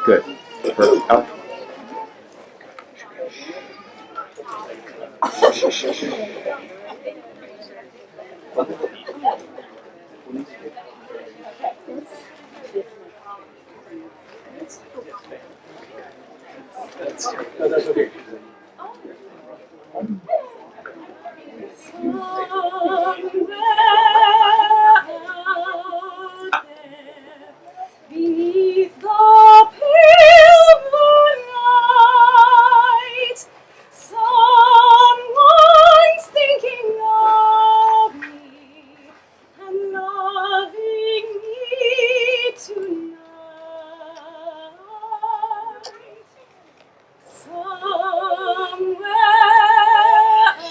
Good. Perfect. Beneath the pale moonlight, someone's thinking of me and loving me tonight. Somewhere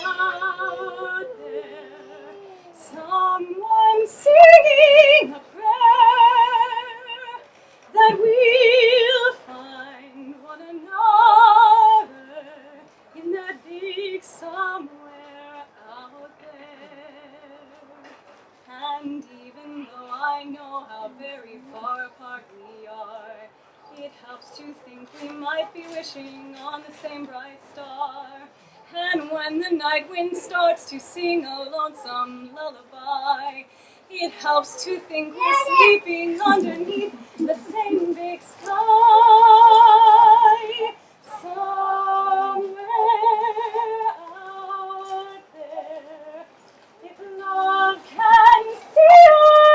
out there, someone's singing a prayer that we'll find one another in that big somewhere out there. And even though I know how very far apart we are, it helps to think we might be wishing on the same bright star. And when the night wind starts to sing a lonesome lullaby, it helps to think we're sleeping underneath the same big sky. Somewhere out there, if love can see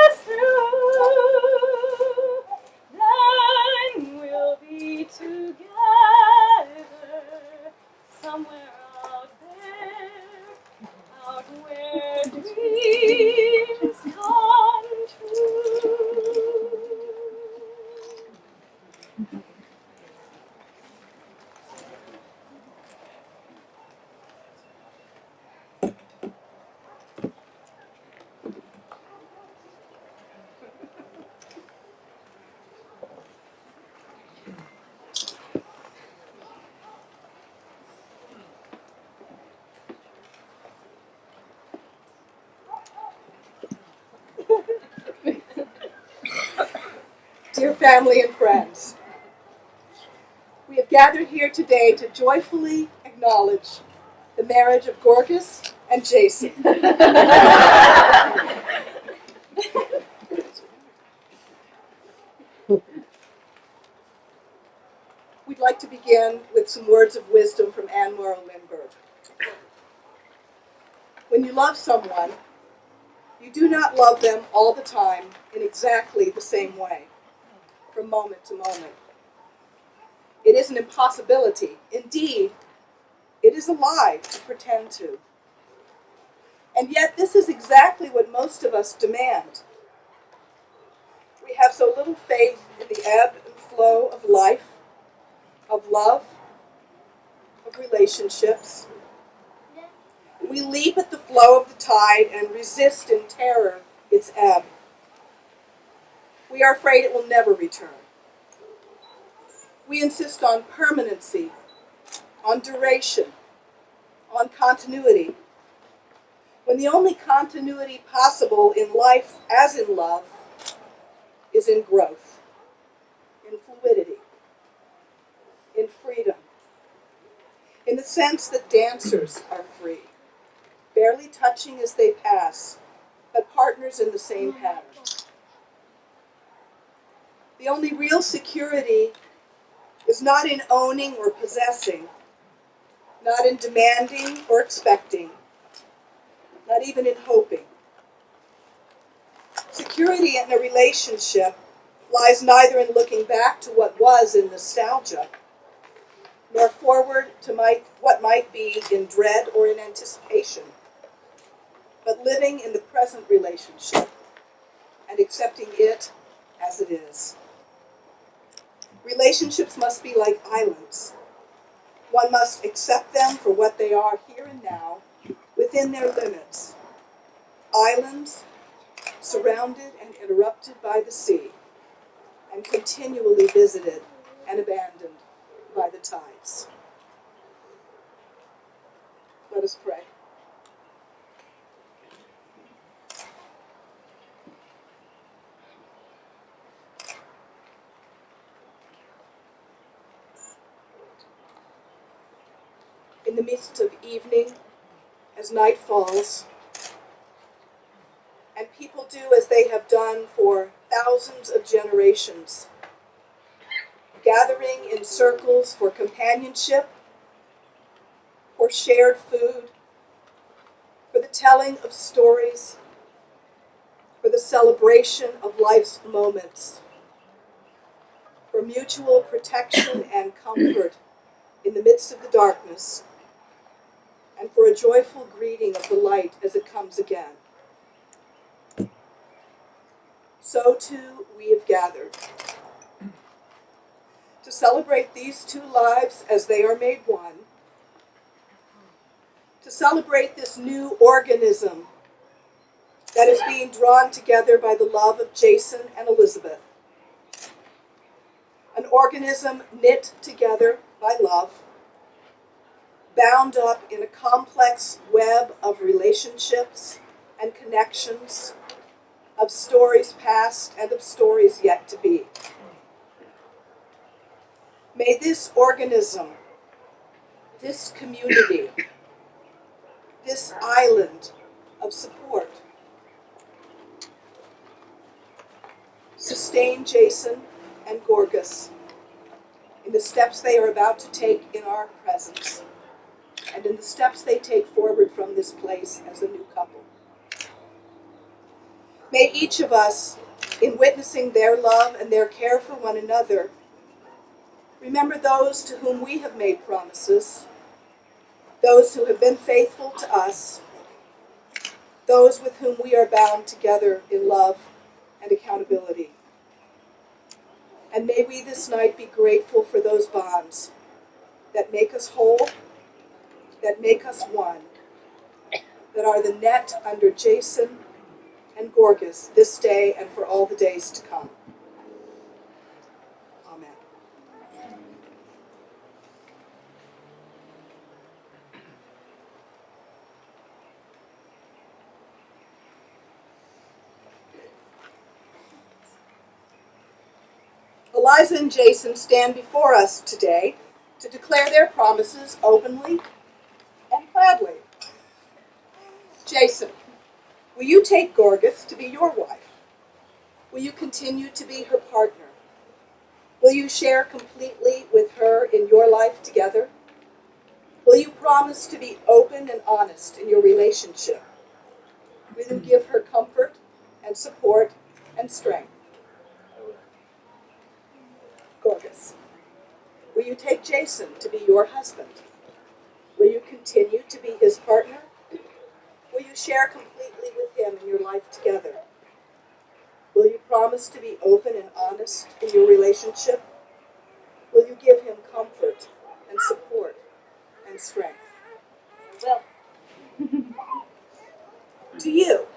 us through, then we'll be together somewhere out there, out where dreams come true. Dear family and friends, we have gathered here today to joyfully acknowledge the marriage of Gorgas and Jason. We'd like to begin with some words of wisdom from Anne Morrow Lindbergh. When you love someone, you do not love them all the time in exactly the same way, from moment to moment. It is an impossibility. Indeed, it is a lie to pretend to. And yet this is exactly what most of us demand. We have so little faith in the ebb and flow of life, of love, of relationships. We leap at the flow of the tide and resist in terror its ebb. We are afraid it will never return. We insist on permanency, on duration, on continuity, when the only continuity possible in life, as in love, is in growth, in fluidity, in freedom, in the sense that dancers are free, barely touching as they pass, but partners in the same pattern. The only real security is not in owning or possessing, not in demanding or expecting, not even in hoping. Security in a relationship lies neither in looking back to what was in nostalgia, nor forward to what might be in dread or in anticipation, but living in the present relationship and accepting it as it is. Relationships must be like islands. One must accept them for what they are here and now, within their limits. Islands surrounded and interrupted by the sea, and continually visited and abandoned by the tides. Let us pray. in the midst of evening as night falls, and people do as they have done for thousands of generations, gathering in circles for companionship, for shared food, for the telling of stories, for the celebration of life's moments, for mutual protection and comfort in the midst of the darkness, and for a joyful greeting of the light as it comes again. So too we have gathered to celebrate these two lives as they are made one, to celebrate this new organism that is being drawn together by the love of Jason and Elizabeth. An organism knit together by love, bound up in a complex web of relationships and connections, of stories past and of stories yet to be. May this organism, this community, this island of support sustain Jason and Gorgas in the steps they are about to take in our presence, and in the steps they take forward from this place as a new couple. May each of us, in witnessing their love and their care for one another, remember those to whom we have made promises, those who have been faithful to us, those with whom we are bound together in love and accountability. And may we this night be grateful for those bonds that make us whole, that make us one, that are the net under Jason and Gorgas this day and for all the days to come. Amen. Eliza and Jason stand before us today to declare their promises openly and gladly. Jason, will you take Gorgas to be your wife? Will you continue to be her partner? Will you share completely with her in your life together? Will you promise to be open and honest in your relationship? Will you give her comfort and support and strength? Gorgas, will you take Jason to be your husband? Will you continue to be his partner? Will you share completely with him in your life together? Will you promise to be open and honest in your relationship? Will you give him comfort and support and strength? I will. Do you,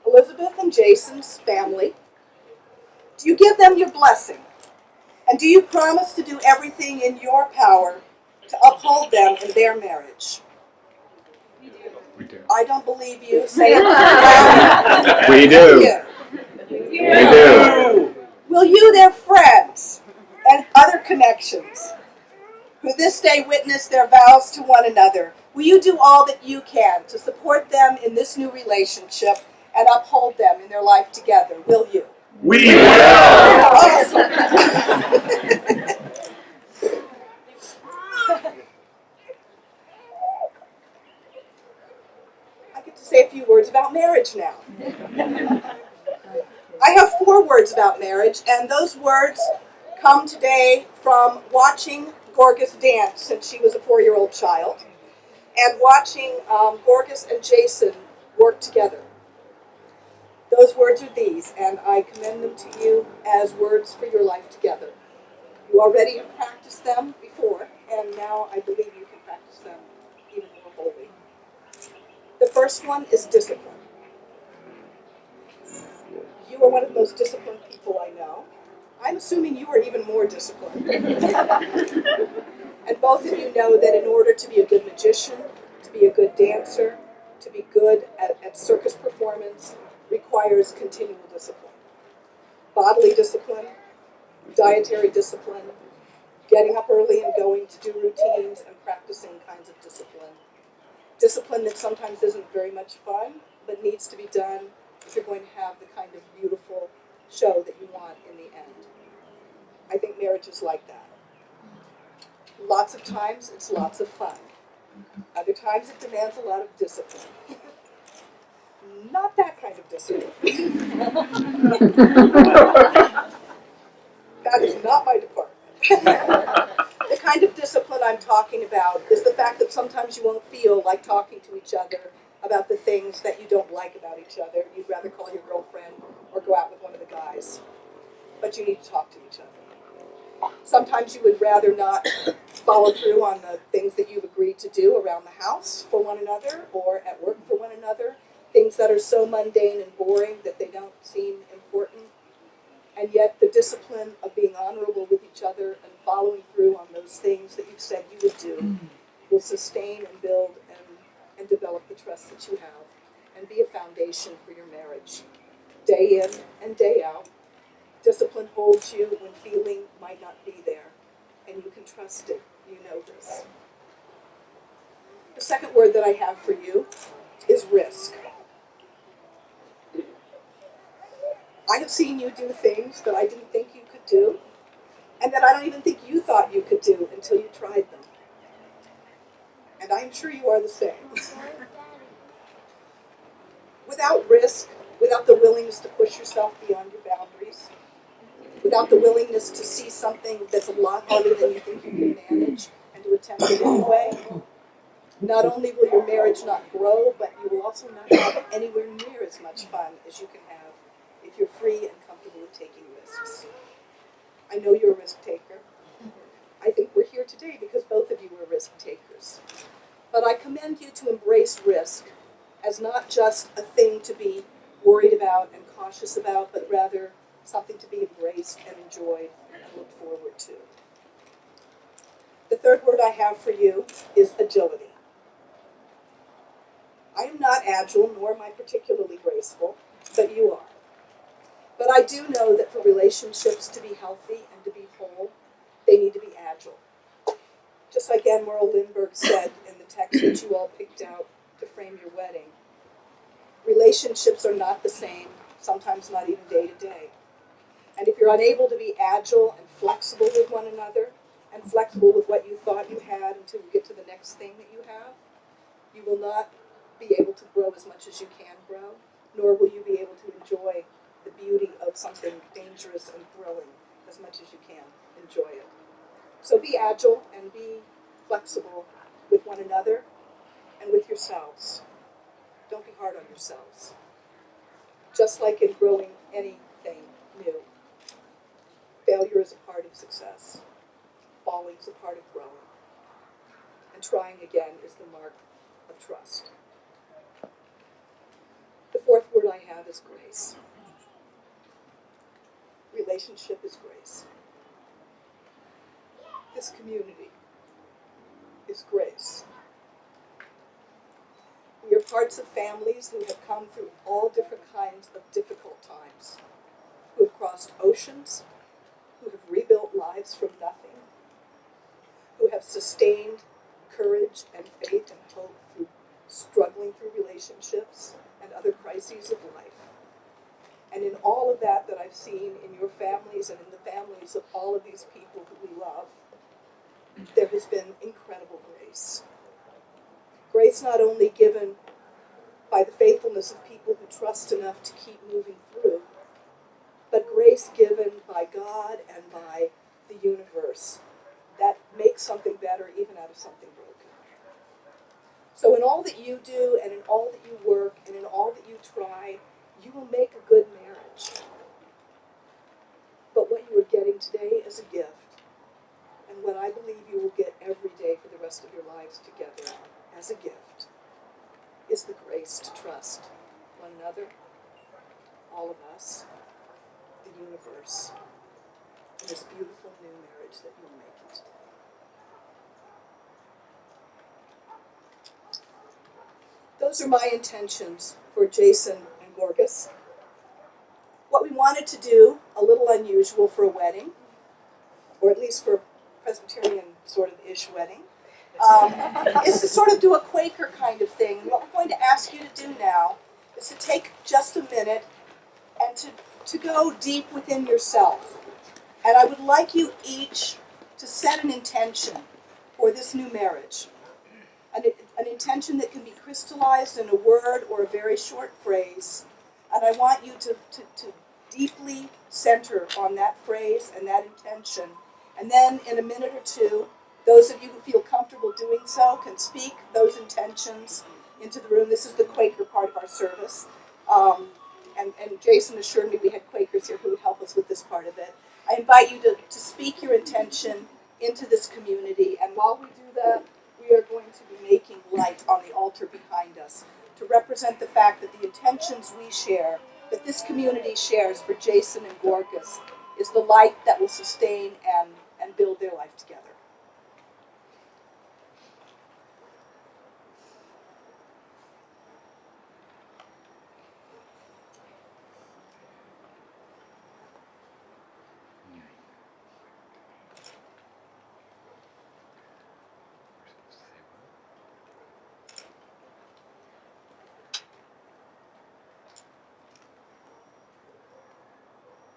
Elizabeth and Jason's family, do you give them your blessing? And do you promise to do everything in your power to uphold them in their marriage? We do. I don't believe you. Say it. We do. We do. Will you, their friends and other connections, who this day witness their vows to one another, will you do all that you can to support them in this new relationship and uphold them in their life together? Will you? We will. Awesome. I get to say a few words about marriage now. I have 4 words about marriage, and those words come today from watching Gorgas dance since she was a 4-year-old child, and watching Gorgas and Jason work together. Those words are these, and I commend them to you as words for your life together. You already have practiced them before, and now I believe you can practice them even more boldly. The first one is discipline. You are one of the most disciplined people I know. I'm assuming you are even more disciplined. And both of you know that in order to be a good magician, to be a good dancer, to be good at circus performance, requires continual discipline. Bodily discipline, dietary discipline, Getting up early and going to do routines and practicing kinds of discipline. Discipline that sometimes isn't very much fun, but needs to be done if you're going to have the kind of beautiful show that you want in the end. I think marriage is like that. Lots of times it's lots of fun. Other times it demands a lot of discipline. Not that kind of discipline. That is not my department. The kind of discipline I'm talking about is the fact that sometimes you won't feel like talking to each other about the things that you don't like about each other. You'd rather call your girlfriend or go out with one of the guys. But you need to talk to each other. Sometimes you would rather not follow through on the things that you've agreed to do around the house for one another or at work for one another. Things that are so mundane and boring that they don't seem important. And yet the discipline of being honorable with each other and following through on those things that you've said you would do will sustain and build and develop the trust that you have and be a foundation for your marriage. Day in and day out, discipline holds you when feeling might not be there, and you can trust it. You know this. The second word that I have for you is risk. I have seen you do things that I didn't think you could do, and that I don't even think you thought you could do until you tried them. And I'm sure you are the same. Without risk, without the willingness to push yourself beyond your boundaries, without the willingness to see something that's a lot harder than you think you can manage and to attempt it anyway, not only will your marriage not grow, but you will also not have anywhere near as much fun as you can have if you're free and comfortable with taking risks. I know you're a risk taker. I think we're here today because both of you are risk takers. But I commend you to embrace risk as not just a thing to be worried about and cautious about, but rather something to be embraced and enjoyed and looked forward to. The third word I have for you is agility. I am not agile, nor am I particularly graceful, but you are. But I do know that for relationships to be healthy and to be whole, they need to be agile. Just like Anne Morrow Lindbergh said in the text that you all picked out to frame your wedding, relationships are not the same, sometimes not even day to day. And if you're unable to be agile and flexible with one another, and flexible with what you thought you had until you get to the next thing that you have, you will not be able to grow as much as you can grow, nor will you be able to enjoy the beauty of something dangerous and thrilling as much as you can enjoy it. So be agile and be flexible with one another and with yourselves. Don't be hard on yourselves. Just like in growing anything new, failure is a part of success. Falling is a part of growing. And trying again is the mark of trust. The fourth word I have is grace. Relationship is grace. This community is grace. We are parts of families who have come through all different kinds of difficult times, who have crossed oceans, who have rebuilt lives from nothing, who have sustained courage and faith and hope through struggling through relationships and other crises of life. And in all of that I've seen in your families and in the families of all of these people who we love, there has been incredible grace. Grace not only given by the faithfulness of people who trust enough to keep moving through, but grace given by God and by the universe that makes something better even out of something broken. So in all that you do and in all that you work and in all that you try, you will make a good marriage. But what you are getting today is a gift. And what I believe you will get every day for the rest of your lives together as a gift is the grace to trust one another, all of us, the universe, and this beautiful new marriage that you're making today. Those are my intentions for Jason and Gorgas. What we wanted to do, a little unusual for a wedding, or at least for Presbyterian sort of ish wedding, is to sort of do a Quaker kind of thing. And what we're going to ask you to do now is to take just a minute and to go deep within yourself. And I would like you each to set an intention for this new marriage. An intention that can be crystallized in a word or a very short phrase. And I want you to deeply center on that phrase and that intention. And then in a minute or two, those of you who feel comfortable doing so can speak those intentions into the room. This is the Quaker part of our service. And Jason assured me we had Quakers here who would help us with this part of it. I invite you to speak your intention into this community. And while we do that, we are going to be making light on the altar behind us to represent the fact that the intentions we share, that this community shares for Jason and Gorgas, is the light that will sustain and build their life together.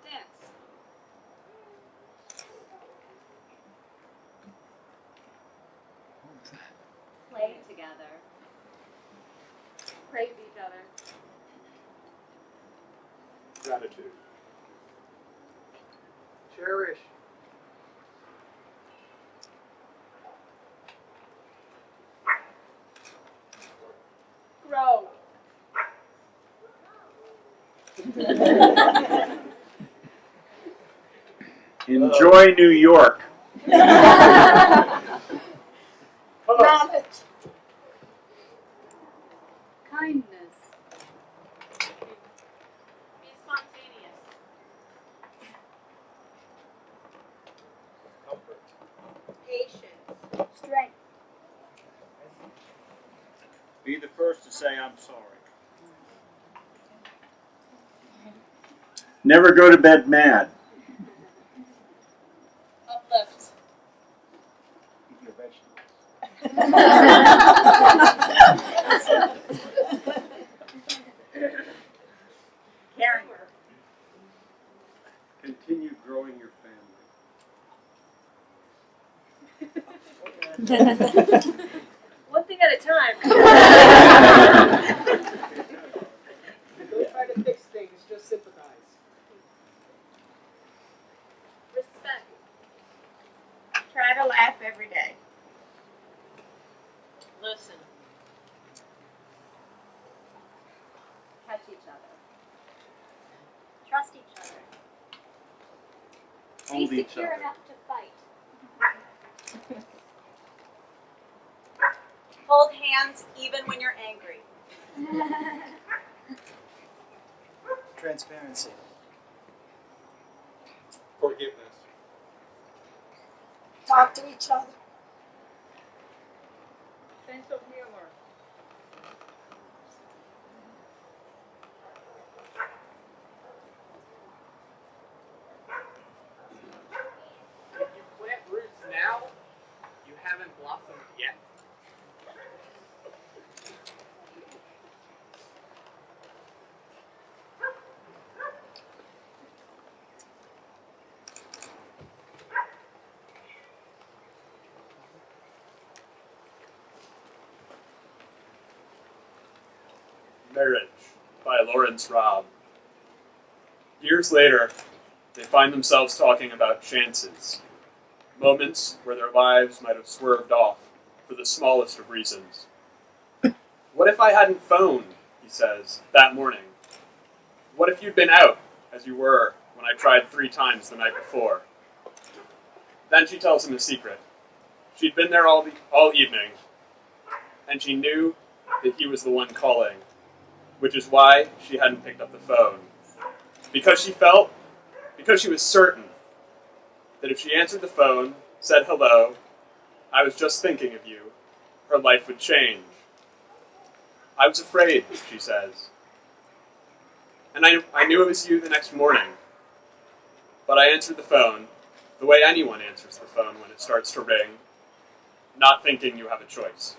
Dance. Play together. Praise each other. Gratitude. Cherish. Grow. Enjoy New York. Knowledge. Kindness. Be spontaneous. Comfort. Patience. Strength. Be the first to say I'm sorry. Never go to bed mad. Uplift. Eat your vegetables. Caring. Continue growing your family. One thing at a time. Don't try to fix things, just sympathize. Respect. Try to laugh every day. Listen. Catch each other. Trust each other. Hold Be each secure other. enough to fight. Hold hands even when you're angry. Transparency. Forgiveness. Talk to each other. Sense of humor. If you plant roots now, you haven't blossomed yet. Marriage by Lawrence Robb. Years later, they find themselves talking about chances, moments where their lives might have swerved off for the smallest of reasons. What if I hadn't phoned, he says, that morning? What if you'd been out, as you were when I tried 3 times the night before? Then she tells him a secret. She'd been there all evening, and she knew that he was the one calling, which is why she hadn't picked up the phone. Because she was certain that if she answered the phone, said hello, I was just thinking of you, her life would change. I was afraid, she says. And I knew it was you the next morning. But I answered the phone, the way anyone answers the phone when it starts to ring, not thinking you have a choice.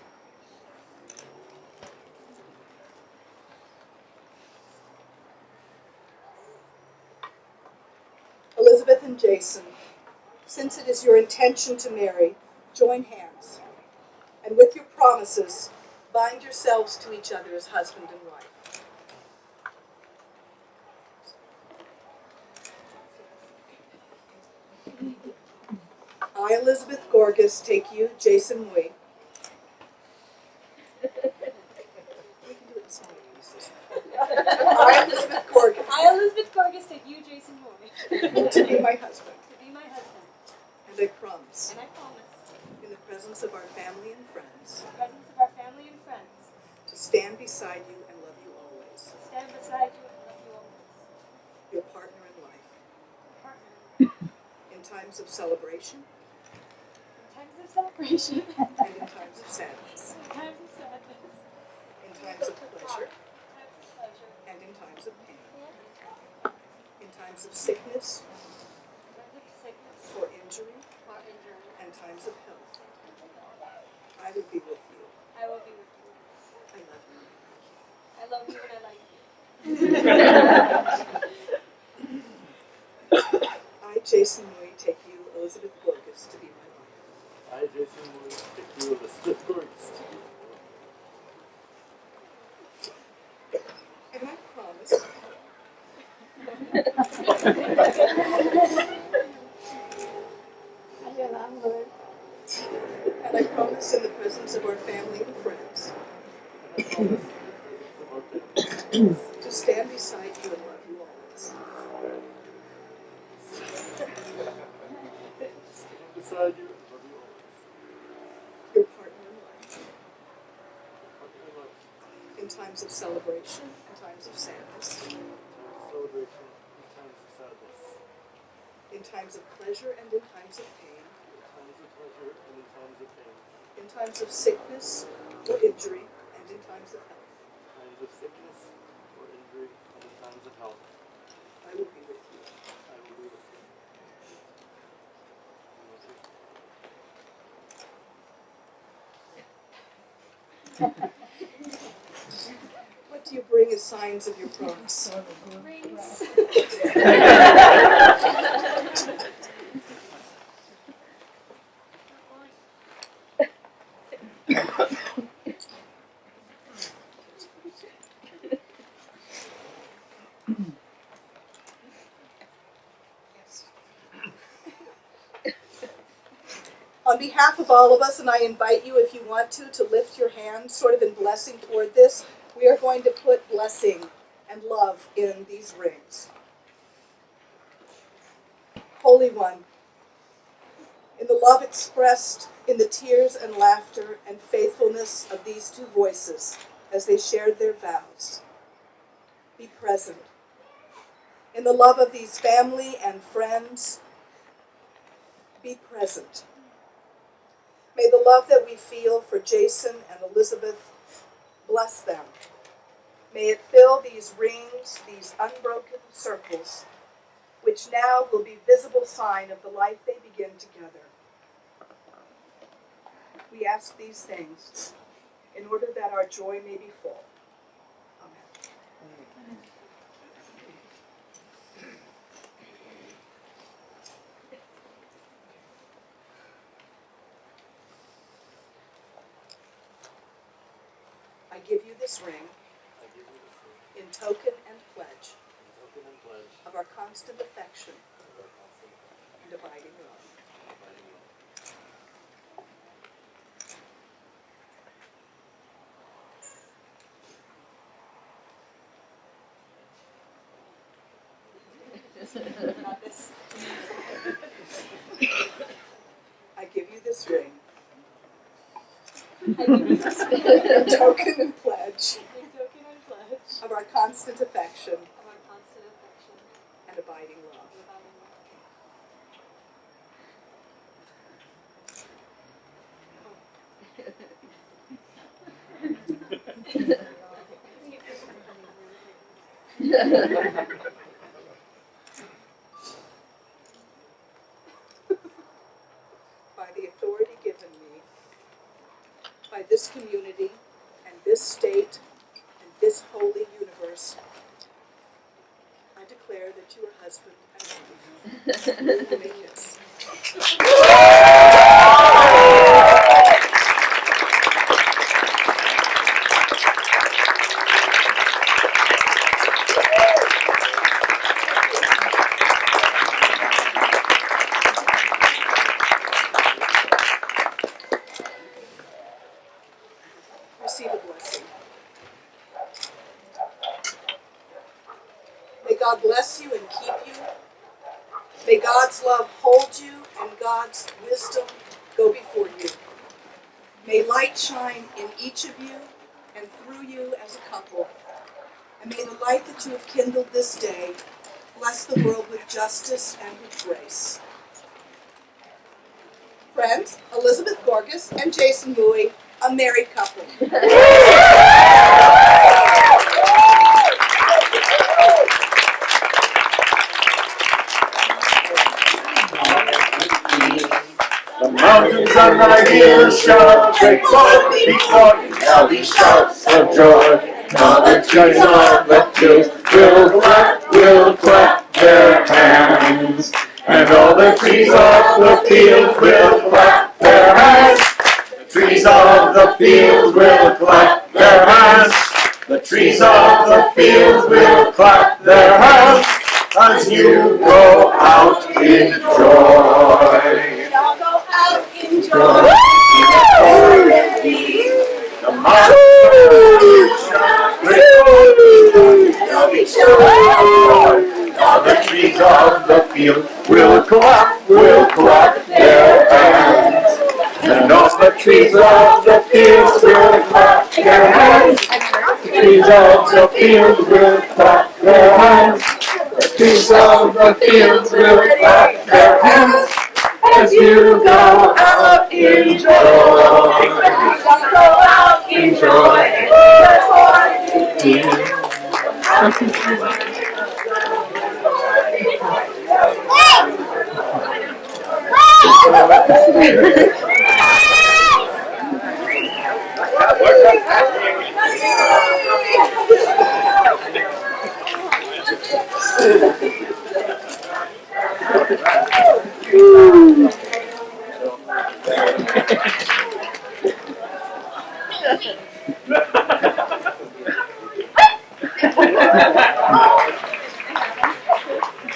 Elizabeth and Jason, since it is your intention to marry, join hands, and with your promises, bind yourselves to each other as husband and wife. I, Elizabeth Gorgas, take you, Jason Mui. We can do it in song pieces. I, Elizabeth Gorgas, I, Elizabeth Gorgas, take you, Jason Moore, to be my husband, to be my husband. and I promise, And I promise, in the presence of our family and friends, in the presence of our family and friends, to stand beside you and love you always, to stand beside you and love you always. your partner in life, Partner, in times of celebration in times of celebration, and in times of sadness, in times of sadness, in times of pleasure times of pleasure, and in times of pain, in times of sickness times of sickness, or injury or injury. and times of health. I will be with you. I will be with you. I love you. I love you and I like you. I, Jason Mui, take you, Elizabeth Gorgas, to be my wife. I, Jason, will take you Elizabeth Gorgas. And I promise, and I promise in the presence of our family and friends, to stand beside you and love you always. Beside you, and love you always. Your partner in life, Partner in life, in times of celebration and times of sadness, times of celebration, and times of sadness, in times of pleasure and in times of pain, times of pleasure and in times of pain, in times of sickness or injury and in times of health. times of sickness or injury, and in times of health. I will be with you. I will be with you. What do you bring as signs of your promise? Rings. On behalf of all of us, and I invite you, if you want to lift your hand sort of in blessing toward this, we are going to put blessing and love in these rings. Holy One, in the love expressed in the tears and laughter and faithfulness of these two voices as they shared their vows, be present. In the love of these family and friends, be present. May the love that we feel for Jason and Elizabeth bless them. May it fill these rings, these unbroken circles, which now will be visible sign of the life they begin together. We ask these things in order that our joy may be full. Amen. I give you this ring I give you this ring, in token and pledge in token and pledge of our constant affection of our constant and abiding love. abiding love. Not this. I give you this ring I give you this ring. in token and pledge In token and pledge of our constant affection of our constant affection and abiding love. and abiding love. community and this state and this holy universe, I declare that you are husband and wife. You may kiss. Receive a blessing. May God bless you and keep you. May God's love hold you and God's wisdom go before you. May light shine in each of you and through you as a couple. And may the light that you have kindled this day bless the world with justice and with grace. Friends, Elizabeth Gorgas and Jason Mui, a married couple. The mountains on my hills shall break forth before you. There'll be shouts of joy. Now the trees of the fields will clap their hands. And all the trees of the fields will clap their hands. The trees of the fields will clap their hands. The trees of the fields will clap their hands as you go out in joy. Enjoy. The mountains shall break all the trees of the field will clap their hands. And all the trees of the field will clap their hands. The trees of the field will clap their hands. The trees of the fields will clap their hands. As you go out in joy, go out in joy.